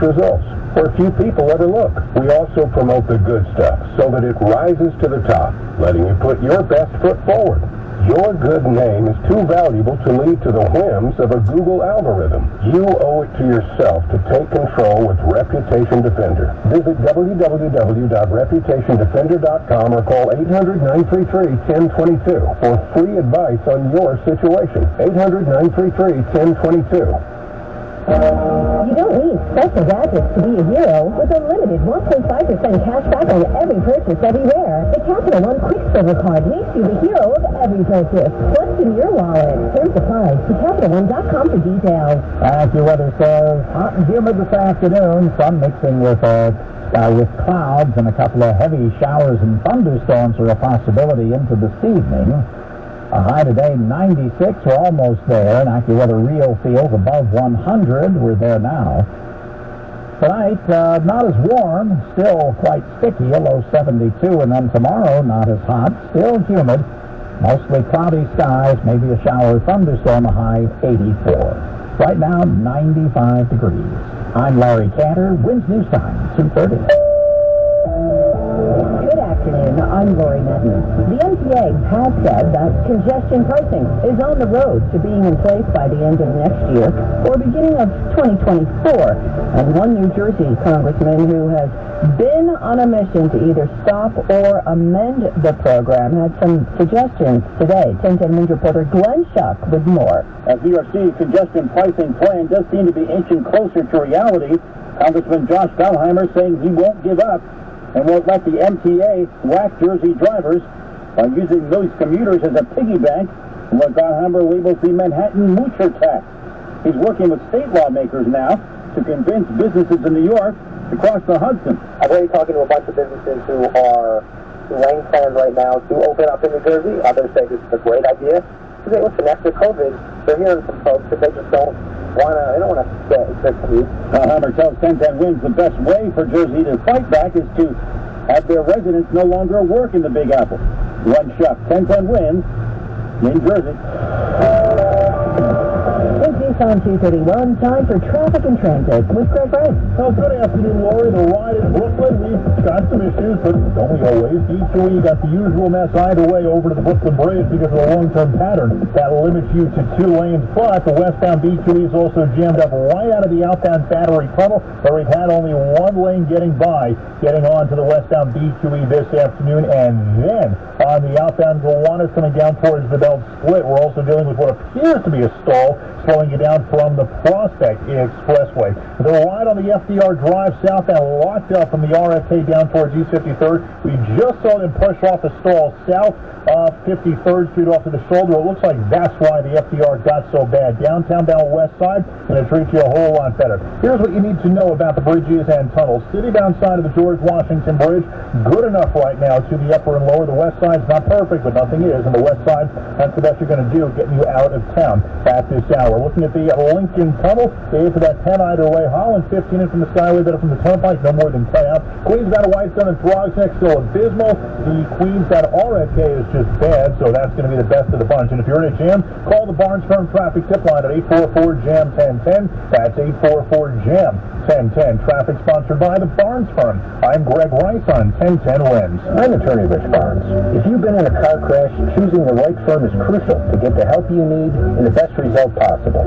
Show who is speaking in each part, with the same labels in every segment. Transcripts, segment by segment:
Speaker 1: results, where few people ever look. We also promote the good stuff so that it rises to the top, letting you put your best foot forward. Your good name is too valuable to leave to the whims of a Google algorithm. You owe it to yourself to take control with Reputation Defender. Visit www.reputationdefender.com or call 800-933-1022 for free advice on your situation. 800-933-1022.
Speaker 2: You don't need special gadgets to be a hero. With a limited 1.5% cash back on every purchase everywhere, the Capital One Quick Silver Card makes you the hero of every purchase. What's in your wallet? Terms apply. See CapitalOne.com for details.
Speaker 3: AccuWeather says hot and humid this afternoon. Sun mixing with clouds, and a couple of heavy showers and thunderstorms are a possibility into this evening. A high today, 96. We're almost there. And AccuWeather Real feels above 100. We're there now. Tonight, not as warm. Still quite sticky, a low 72. And then tomorrow, not as hot. Still humid. Mostly cloudy skies. Maybe a shower or thunderstorm, a high 84. Right now, 95 degrees. I'm Larry Cantor. Winds News Time, 2:30.
Speaker 2: Good afternoon, I'm Lori Madden. The MTA has said that congestion pricing is on the road to being in place by the end of next year or beginning of 2024. And one New Jersey congressman who has been on a mission to either stop or amend the program had some suggestions today. 1010 News reporter Glenn Schuck with more.
Speaker 4: As New York City congestion pricing plan does seem to be inching closer to reality, Congressman Josh Feldheimer saying he won't give up and won't let the MTA whack Jersey drivers by using those commuters as a piggy bank in what Feldheimer labels the Manhattan Moocher tax. He's working with state lawmakers now to convince businesses in New York to cross the Hudson.
Speaker 5: I'm already talking to a bunch of businesses who are laying plans right now to open up in New Jersey. Others say this is a great idea. Because they listen, after COVID, they're hearing from folks that they just don't want to commute.
Speaker 4: Feldheimer tells 1010 Winds the best way for Jersey to fight back is to have their residents no longer work in the Big Apple. Glenn Schuck, 1010 Winds, New Jersey.
Speaker 2: It's on 2:31. Time for traffic and transit with Greg Wright.
Speaker 6: Well, good afternoon, Lori. The ride in Brooklyn, we've got some issues, but don't we always? D2E, you got the usual mess either way over to the Brooklyn Bridge because of the long-term pattern. That limits you to 2 lanes, but the westbound B2E is also jammed up right out of the outbound Battery Tunnel, where we've had only 1 lane getting on to the westbound B2E this afternoon, and then on the outbound Gowanus coming down towards the Belt Split, we're also dealing with what appears to be a stall, slowing you down from the Prospect Expressway. The ride on the FDR Drive southbound locked up from the RFK down towards East 53rd. We just saw them push off a stall south of 53rd Street off to the shoulder. It looks like that's why the FDR got so bad. Downtown bound west side, going to treat you a whole lot better. Here's what you need to know about the bridges and tunnels. City-bound side of the George Washington Bridge, good enough right now to the upper and lower. The west side's not perfect, but nothing is. And the west side, that's the best you're going to do, getting you out of town at this hour. Looking at the Lincoln Tunnel, they for that 10 either way. Holland 15 in from the Skyway, better from the Turnpike, no more than 10 out. Queensbound to Whitestone and Throgs next, still abysmal. The Queensbound RFK is just bad, so that's going to be the best of the bunch. And if you're in a jam, call the Barnes Firm traffic tip line at 844-JAM-1010. That's 844-JAM-1010. Traffic sponsored by the Barnes Firm. I'm Greg Rice on 1010 Winds.
Speaker 1: I'm attorney Rich Barnes. If you've been in a car crash, choosing the right firm is crucial to get the help you need and the best result possible.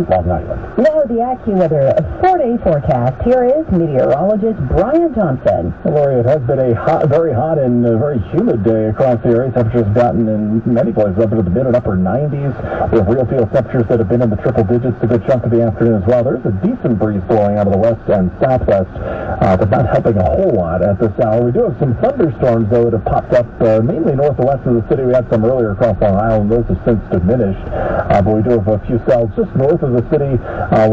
Speaker 1: Long Island.
Speaker 2: Now the AccuWeather 4-day forecast. Here is meteorologist Brian Thompson.
Speaker 3: Well, Lori, it has been a very hot and very humid day across the area. Temperatures have gotten in many places up into the mid and upper 90s. We have real field temperatures that have been in the triple digits a good chunk of the afternoon as well. There's a decent breeze blowing out of the west and southwest, but not helping a whole lot at this hour. We do have some thunderstorms, though, that have popped up mainly north and west of the city. We had some earlier across Long Island. Those have since diminished, but we do have a few cells just north
Speaker 6: north of the city,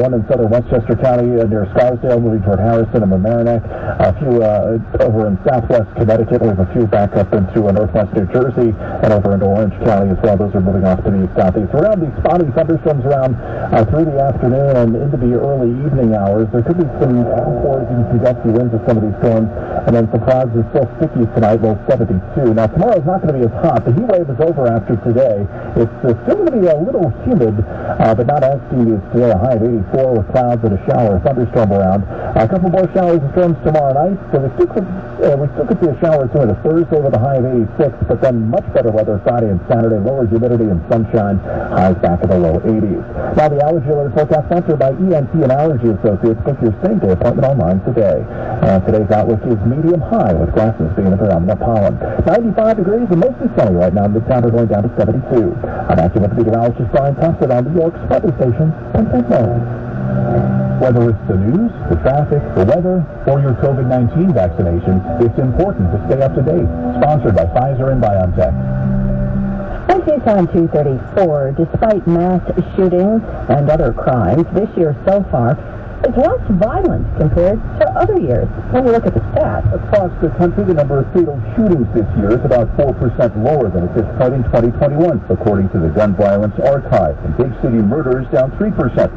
Speaker 6: one in southern Westchester County near Scarsdale, moving toward Harrison and Mamaroneck. A few over in southwest Connecticut. We have a few back up into northwest New Jersey and over into Orange County as well. Those are moving off to the southeast. Around these spotty thunderstorms around through the afternoon and into the early evening hours. There could be some downpours and some gusty winds with some of these storms. And then some clouds are still sticky tonight, low 72. Now, tomorrow's not going to be as hot. The heat wave is over after today. It's still going to be a little humid, but not as steamy as today. A high of 84 with clouds and a shower, a thunderstorm around. A couple more showers and storms tomorrow night. So we still could see a shower or two into Thursday with a high of 86, but then much better weather Friday and Saturday. Lower humidity and sunshine. Highs back in the low 80s. Now, the allergy alert forecast sponsored by ENT and Allergy Associates. Book your same-day appointment online today. Today's outlook is medium high with glasses being a predominant pollen. 95 degrees and mostly sunny right now. Midtown are going down to 72. I'm acting with the meteorologist Brian Thompson on New York's weather station, 10:10.
Speaker 1: Whether it's the news, the traffic, the weather, or your COVID-19 vaccinations, it's important to stay up to date. Sponsored by Pfizer and BioNTech.
Speaker 2: It's on 234. Despite mass shootings and other crimes, this year so far is less violent compared to other years. When you look at the stats.
Speaker 1: Across the country, the number of fatal shootings this year is about 4% lower than at this point in 2021, according to the Gun Violence Archive. And big city murders down 3%.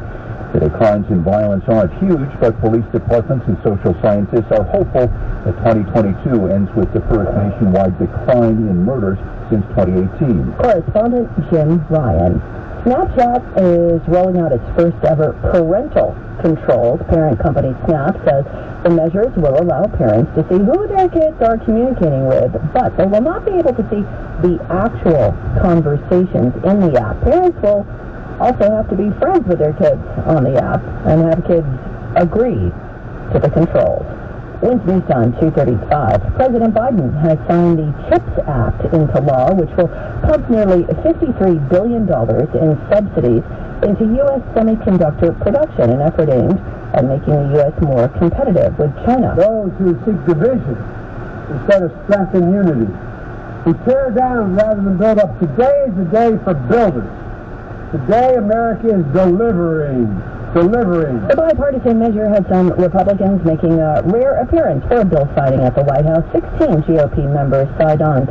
Speaker 1: The declines in violence aren't huge, but police departments and social scientists are hopeful that 2022 ends with the first nationwide decline in murders since 2018.
Speaker 2: Correspondent Jim Ryan. Snapchat is rolling out its first ever parental controls. Parent company Snap says the measures will allow parents to see who their kids are communicating with, but they will not be able to see the actual conversations in the app. Parents will also have to be friends with their kids on the app and have kids agree to the controls. Wins News Time 2:35. President Biden has signed the CHIPS Act into law, which will pump nearly $53 billion in subsidies into U.S. semiconductor production, an effort aimed at making the U.S. more competitive with China.
Speaker 7: Those who seek division instead of strength and unity, who tear down rather than build up. Today is the day for builders. Today, America is delivering.
Speaker 2: The bipartisan measure had some Republicans making a rare appearance for a bill signing at the White House. 16 GOP members signed on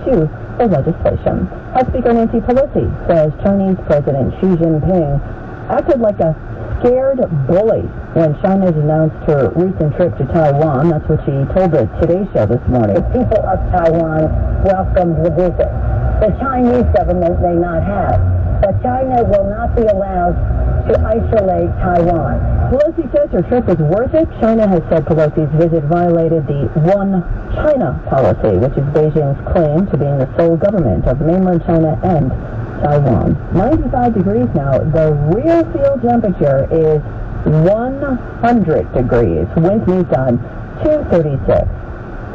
Speaker 2: to the legislation. House Speaker Nancy Pelosi says Chinese President Xi Jinping acted like a scared bully when China announced her recent trip to Taiwan. That's what she told the Today Show this morning.
Speaker 8: The people of Taiwan welcomed the visit. The Chinese government may not have, but China will not be allowed to isolate Taiwan.
Speaker 2: Pelosi says her trip was worth it. China has said Pelosi's visit violated the One China policy, which is Beijing's claim to being the sole government of mainland China and Taiwan. 95 degrees now. The real field temperature is 100 degrees. Wind News Time 2:36.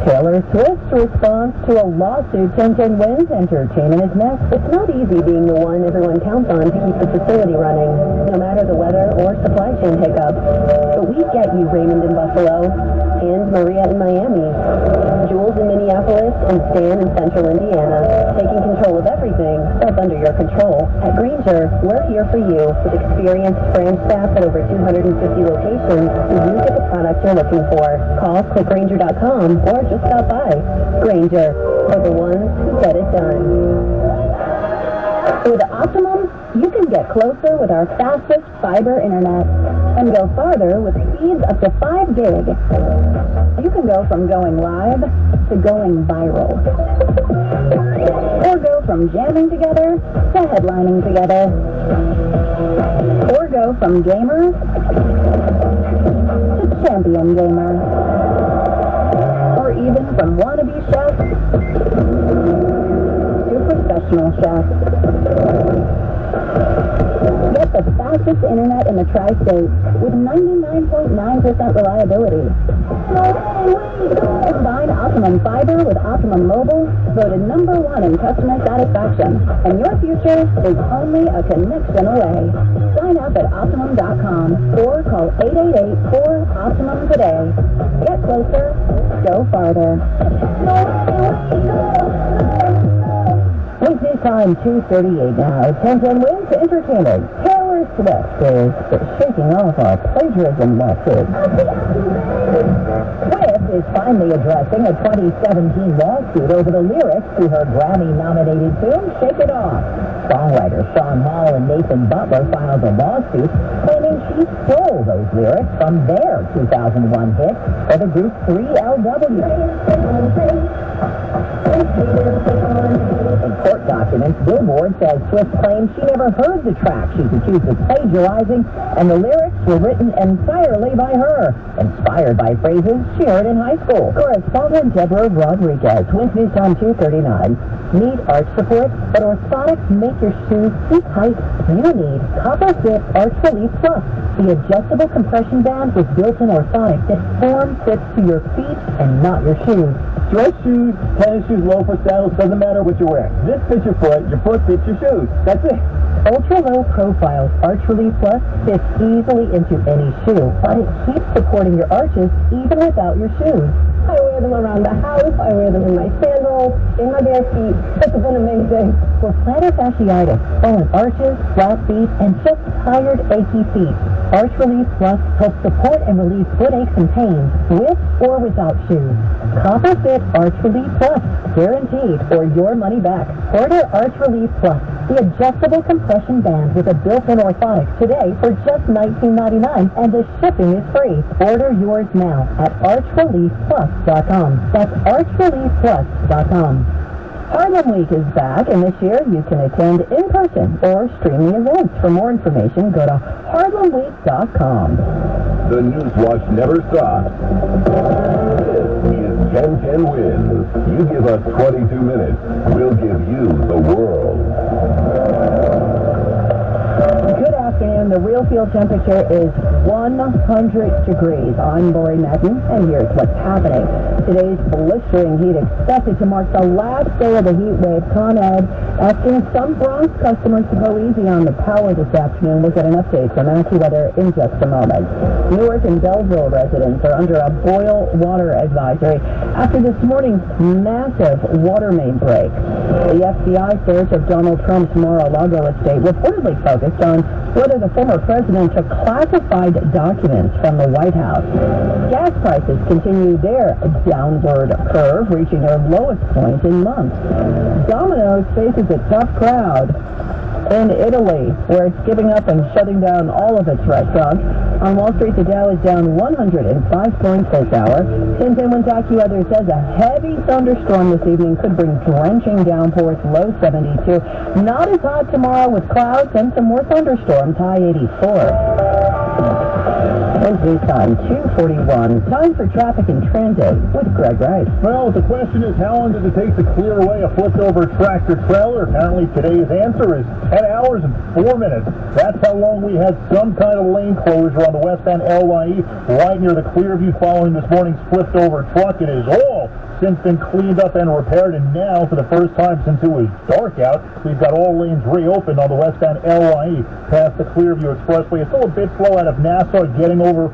Speaker 2: Taylor Swift responds to a lawsuit. 1010 Winds Entertainment is next.
Speaker 8: It's not easy being the one everyone counts on to keep the facility running, no matter the weather or supply chain hiccups. But we get you, Raymond in Buffalo, and Maria in Miami, Jules in Minneapolis, and Stan in Central Indiana, taking control of everything that's under your control. At Grainger, we're here for you with experienced branch staff at over 250 locations, so you get the product you're looking for. Call clickgrainger.com or just stop by. Grainger, for the ones who get it done. With Optimum, you can get closer with our fastest fiber internet and go farther with speeds up to 5 gig. You can go from going live to going viral. Or go from jamming together to headlining together. Or go from gamer to champion gamer. Or even from wannabe chef to professional chef. Get the fastest internet in the tri-state with 99.9% reliability. Combine Optimum Fiber with Optimum Mobile, voted #1 in customer satisfaction. And your future is only a connection away. Sign up at Optimum.com or call 888-4-OPTIMUM today. Get closer, go farther. News Time 2:38 now. 1010 Winds Entertainment. Taylor
Speaker 2: Taylor Swift is shaking off our plagiarism lawsuit. Swift is finally addressing a 2017 lawsuit over the lyrics to her Grammy-nominated tune, Shake It Off. Songwriters Sean Hall and Nathan Butler filed a lawsuit claiming she stole those lyrics from their 2001 hit for the group 3LW. In court documents, Billboard says Swift claims she never heard the track she's accused of plagiarizing, and the lyrics were written entirely by her, inspired by phrases she heard in high school. Correspondent Deborah Rodriguez, Twin News Time 239. Need arch support, but orthotics make your shoes too tight? You need Copper Fit Arch Relief Plus, the adjustable compression band with built-in orthotics that form-fits to your feet and not your shoes.
Speaker 4: Dress shoes, tennis shoes, loafers, sandals, doesn't matter what you wear. This fits your foot fits your shoes. That's it.
Speaker 2: Ultra-low profile Arch Relief Plus fits easily into any shoe, but it keeps supporting your arches even without your shoes.
Speaker 8: I wear them around the house. I wear them in my sandals, in my bare feet. It's been amazing.
Speaker 2: For plantar fasciitis, fallen arches, flat feet, and just tired, achy feet, Arch Relief Plus helps support and relieve foot aches and pains with or without shoes. Copper Fit Arch Relief Plus, guaranteed or your money back. Order Arch Relief Plus, the adjustable compression band with a built-in orthotics today for just $19.99, and the shipping is free. Order yours now at archreliefplus.com. That's archreliefplus.com. Harlem Week is back, and this year you can attend in person or stream the events. For more information, go to harlemweek.com.
Speaker 1: The News Watch never stops. This is 1010 Wins. You give us 22 minutes, we'll give you the world.
Speaker 2: Good afternoon. The real field temperature is 100 degrees. I'm Lori Madden, and here's what's happening. Today's blistering heat expected to mark the last day of the heat wave. Con Ed asking some Bronx customers to go easy on the power this afternoon. We'll get an update from AccuWeather in just a moment. Newark and Belleville residents are under a boil water advisory after this morning's massive water main break. The FBI search of Donald Trump's Mar-a-Lago estate reportedly focused on whether the former president took classified documents from the White House. Gas prices continue their downward curve, reaching their lowest point in months. Domino's faces a tough crowd in Italy, where it's giving up and shutting down all of its restaurants. On Wall Street, the Dow is down 105 points this hour. 1010 Wins AccuWeather says a heavy thunderstorm this evening could bring drenching downpours, low 72. Not as hot tomorrow with clouds and some more thunderstorms, high 84. Wednesday time, 2:41. Time for traffic and transit with Greg Rice.
Speaker 6: Well, the question is, how long does it take to clear away a flipped-over tractor-trailer? Apparently, today's answer is 10 hours and 4 minutes. That's how long we had some kind of lane closure on the westbound LYE right near the Clearview following this morning's flipped-over truck. It is all since been cleaned up and repaired, and now, for the first time since it was dark out, we've got all lanes reopened on the westbound LYE past the Clearview Expressway. It's still a bit slow out of Nassau getting over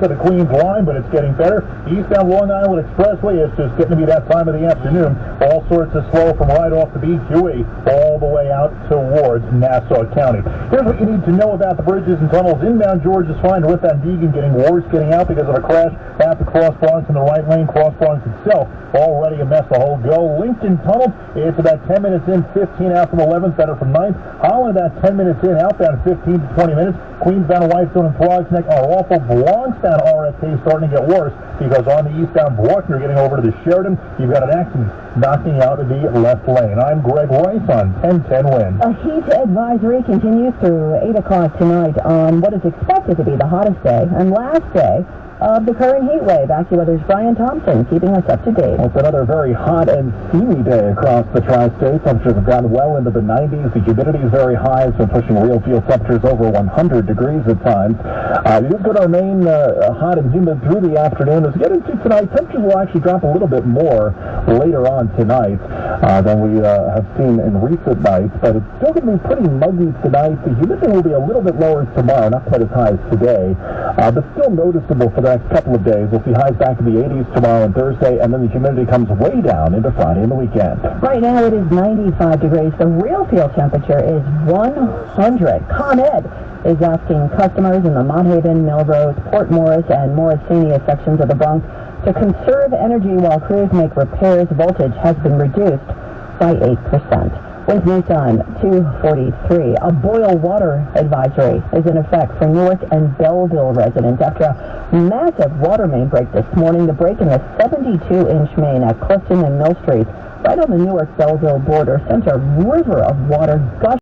Speaker 6: to the Queens line, but it's getting better. Eastbound Long Island Expressway is just getting to be that time of the afternoon. All sorts of slow from right off the BQE all the way out towards Nassau County. Here's what you need to know about the bridges and tunnels. Inbound George is fine. Northbound Deegan getting worse getting out because of a crash at the Cross Bronx in the right lane. Cross Bronx itself already a mess the whole go. Lincoln Tunnel, it's about 10 minutes in, 15 out from 11th, better from 9th. Holland about 10 minutes in, outbound 15 to 20 minutes. Queensbound and Whitestone and Frog's Neck are awful. Bronxbound RFK starting to get worse because on the eastbound Bruckner getting over to the Sheridan, you've got an accident knocking out of the left lane. I'm Greg Rice on 1010 Win.
Speaker 2: A heat advisory continues through 8 o'clock tonight on what is expected to be the hottest day and last day of the current heat wave. AccuWeather's Brian Thompson keeping us up to date.
Speaker 3: Well, it's another very hot and steamy day across the tri-state. Temperatures have gotten well into the 90s. The humidity is very high. It's been pushing real field temperatures over 100 degrees at times. It is going to remain hot and humid through the afternoon. As we get into tonight, temperatures will actually drop a little bit more later on tonight than we have seen in recent nights, but it's still going to be pretty muggy tonight. The humidity will be a little bit lower tomorrow, not quite as high as today, but still noticeable for the next couple of days. We'll see highs back in the 80s tomorrow and Thursday, and then the humidity comes way down into Friday and the weekend.
Speaker 2: Right now it is 95 degrees. The real field temperature is 100. Con Ed is asking customers in the Mott Haven, Melrose, Port Morris, and Morrisania sections of the Bronx to conserve energy while crews make repairs. Voltage has been reduced by 8%. With news time, 2:43. A boil water advisory is in effect for Newark and Belleville residents after a massive water main break this morning. The break in the 72-inch main at Clifton and Mill Streets, right on the Newark-Belleville border, sent a river of water gushing